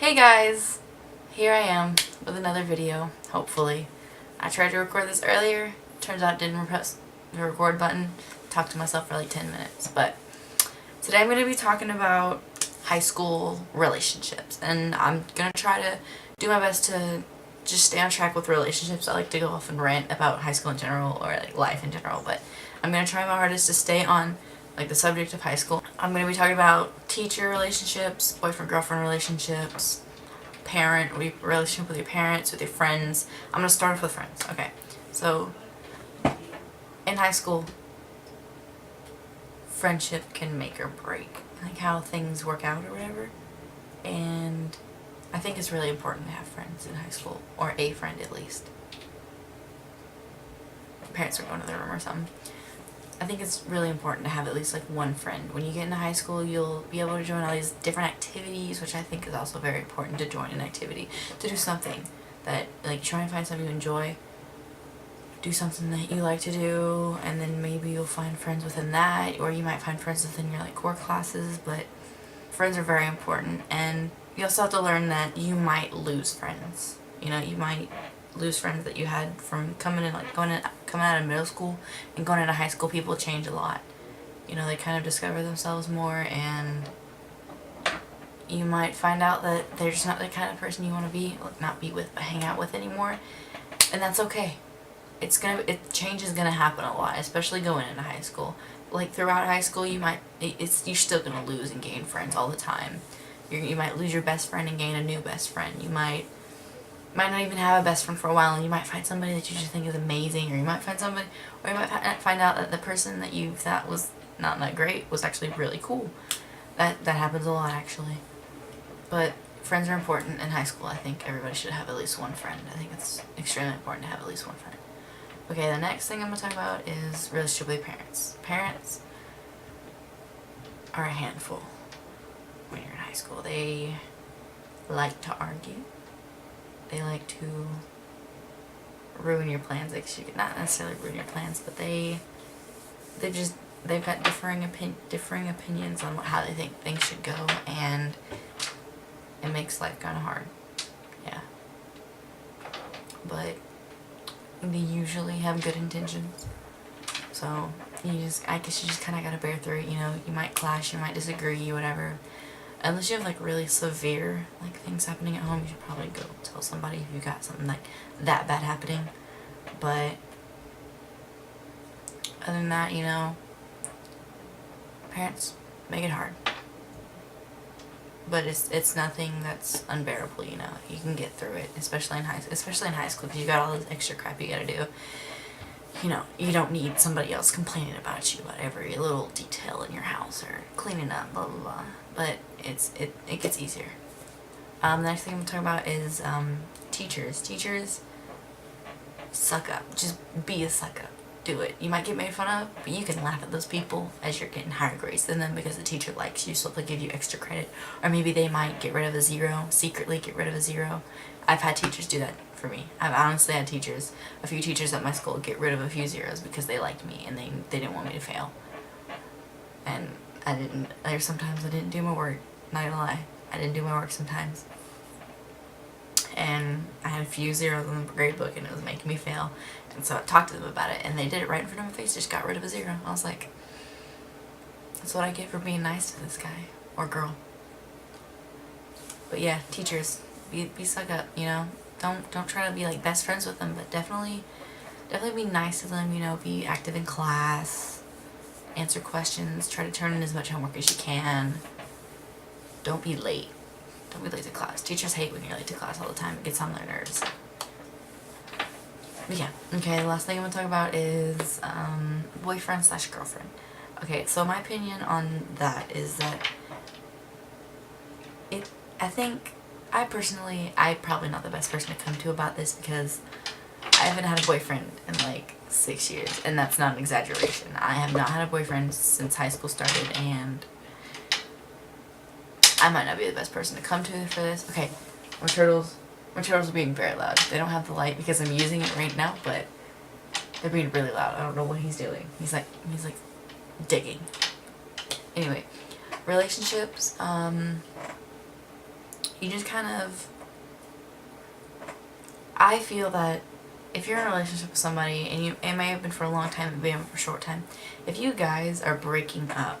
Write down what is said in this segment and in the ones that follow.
Hey guys! Here I am with another video, hopefully. I tried to record this earlier, turns out didn't press the record button, talked to myself for like 10 minutes, but today I'm going to be talking about high school relationships, and I'm going to try to do my best to just stay on track with relationships. I like to go off and rant about high school in general, or like life in general, but I'm going to try my hardest to stay on like the subject of high school. I'm going to be talking about teacher relationships, boyfriend-girlfriend relationships, parent relationship with your parents, with your friends. I'm going to start off with friends. Okay, so in high school, friendship can make or break, like how things work out or whatever. And I think it's really important to have friends in high school, or a friend at least. Parents are going to the room or something. I think it's really important to have at least like one friend. When you get into high school, you'll be able to join all these different activities, which I think is also very important, to join an activity, to do something that, like, try and find something you enjoy, do something that you like to do, and then maybe you'll find friends within that, or you might find friends within your like core classes. But friends are very important, and you also have to learn that you might lose friends. You know, you might lose friends that you had from coming out of middle school and going into high school. People change a lot. You know, they kind of discover themselves more, and you might find out that they're just not the kind of person you want to be, not be with, but hang out with anymore. And that's okay. Change is gonna happen a lot, especially going into high school. Like throughout high school, you're still gonna lose and gain friends all the time. You might lose your best friend and gain a new best friend. You might not even have a best friend for a while, and you might find somebody that you just think is amazing, or you might find out that the person that you thought was not that great was actually really cool. That happens a lot, actually. But friends are important in high school. I think everybody should have at least one friend. I think it's extremely important to have at least one friend. Okay, the next thing I'm going to talk about is relationship with parents. Parents are a handful when you're in high school. They like to argue. They like to ruin your plans. Not necessarily ruin your plans, but they've got differing opinions on how they think things should go, and it makes life kind of hard. Yeah. But they usually have good intentions. So I guess you just kind of gotta bear through it. You know, you might clash, you might disagree, whatever. Unless you have like really severe like things happening at home, you should probably go tell somebody if you got something like that bad happening. But other than that, you know, parents make it hard. But it's nothing that's unbearable. You know, you can get through it, especially in high school, because you got all this extra crap you gotta do. You know, you don't need somebody else complaining about you about every little detail in your house, or cleaning up, blah blah blah. But it gets easier. The next thing I'm talking about is teachers. Teachers suck up. Just be a suck up. Do it. You might get made fun of, but you can laugh at those people as you're getting higher grades than them, because the teacher likes you, so they'll give you extra credit. Or maybe they might get rid of a zero, secretly get rid of a zero. I've had teachers do that for me. I've honestly had a few teachers at my school get rid of a few zeros because they liked me and they didn't want me to fail. And sometimes I didn't do my work, not gonna lie. I didn't do my work sometimes. And I had a few zeros on the grade book, and it was making me fail. And so I talked to them about it, and they did it right in front of my face, just got rid of a zero. I was like, that's what I get for being nice to this guy or girl. But yeah, teachers, be suck up, you know. Don't try to be like best friends with them, but definitely be nice to them, you know. Be active in class, answer questions, try to turn in as much homework as you can. Don't be late. Don't be late to class. Teachers hate when you're late to class all the time. It gets on their nerves. But yeah. Okay, the last thing I'm going to talk about is boyfriend/girlfriend. Okay, so my opinion on that is that I'm probably not the best person to come to about this, because I haven't had a boyfriend in like 6 years, and that's not an exaggeration. I have not had a boyfriend since high school started, and I might not be the best person to come to for this. Okay, my turtles are being very loud. They don't have the light because I'm using it right now, but they're being really loud. I don't know what he's doing. He's like digging. Anyway, relationships, you just kind of, I feel that if you're in a relationship with somebody, and it may have been for a long time, it may have been for a short time, if you guys are breaking up,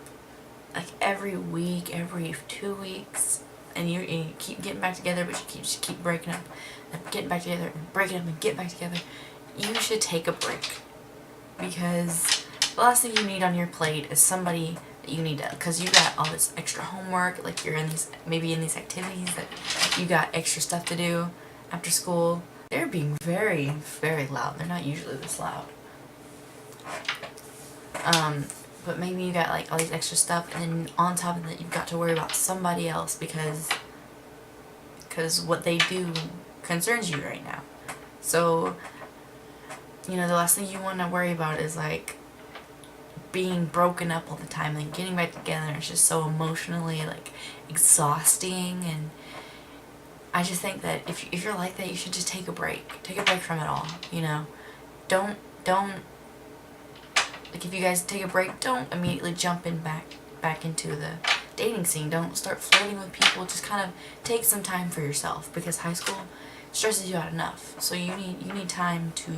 like every week, every 2 weeks, and you keep getting back together, but you just keep breaking up, and getting back together, and breaking up, and getting back together, you should take a break. Because the last thing you need on your plate is somebody that you need to, because you got all this extra homework, like you're in these, maybe in these activities that you got extra stuff to do after school. They're being very, very loud. They're not usually this loud. But maybe you got like all these extra stuff, and then on top of that, you've got to worry about somebody else because what they do concerns you right now. So, you know, the last thing you want to worry about is like being broken up all the time and getting back together. It's just so emotionally like exhausting, and I just think that if you're like that, you should just take a break. Take a break from it all, you know. Don't like, if you guys take a break, don't immediately jump in back into the dating scene. Don't start flirting with people. Just kind of take some time for yourself, because high school stresses you out enough. So you need time to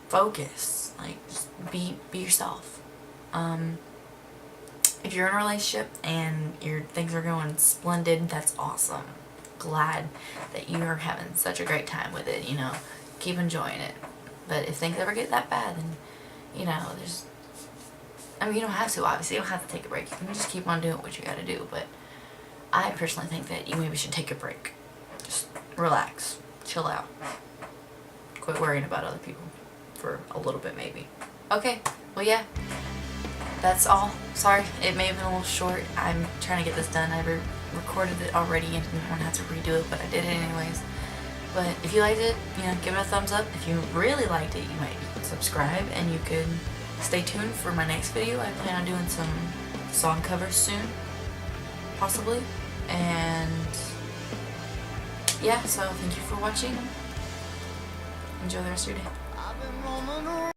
focus. Like, just be yourself. If you're in a relationship and things are going splendid, that's awesome. Glad that you are having such a great time with it, you know. Keep enjoying it. But if things ever get that bad, then, you know, you don't have to, obviously. You don't have to take a break. You can just keep on doing what you gotta do. But I personally think that you maybe should take a break. Just relax. Chill out. Quit worrying about other people for a little bit, maybe. Okay, well, yeah. That's all. Sorry, it may have been a little short. I'm trying to get this done. I recorded it already and didn't want to have to redo it, but I did it anyways. But if you liked it, you know, give it a thumbs up. If you really liked it, you might subscribe, and you could stay tuned for my next video. I plan on doing some song covers soon, possibly. And yeah, so thank you for watching. Enjoy the rest of your day.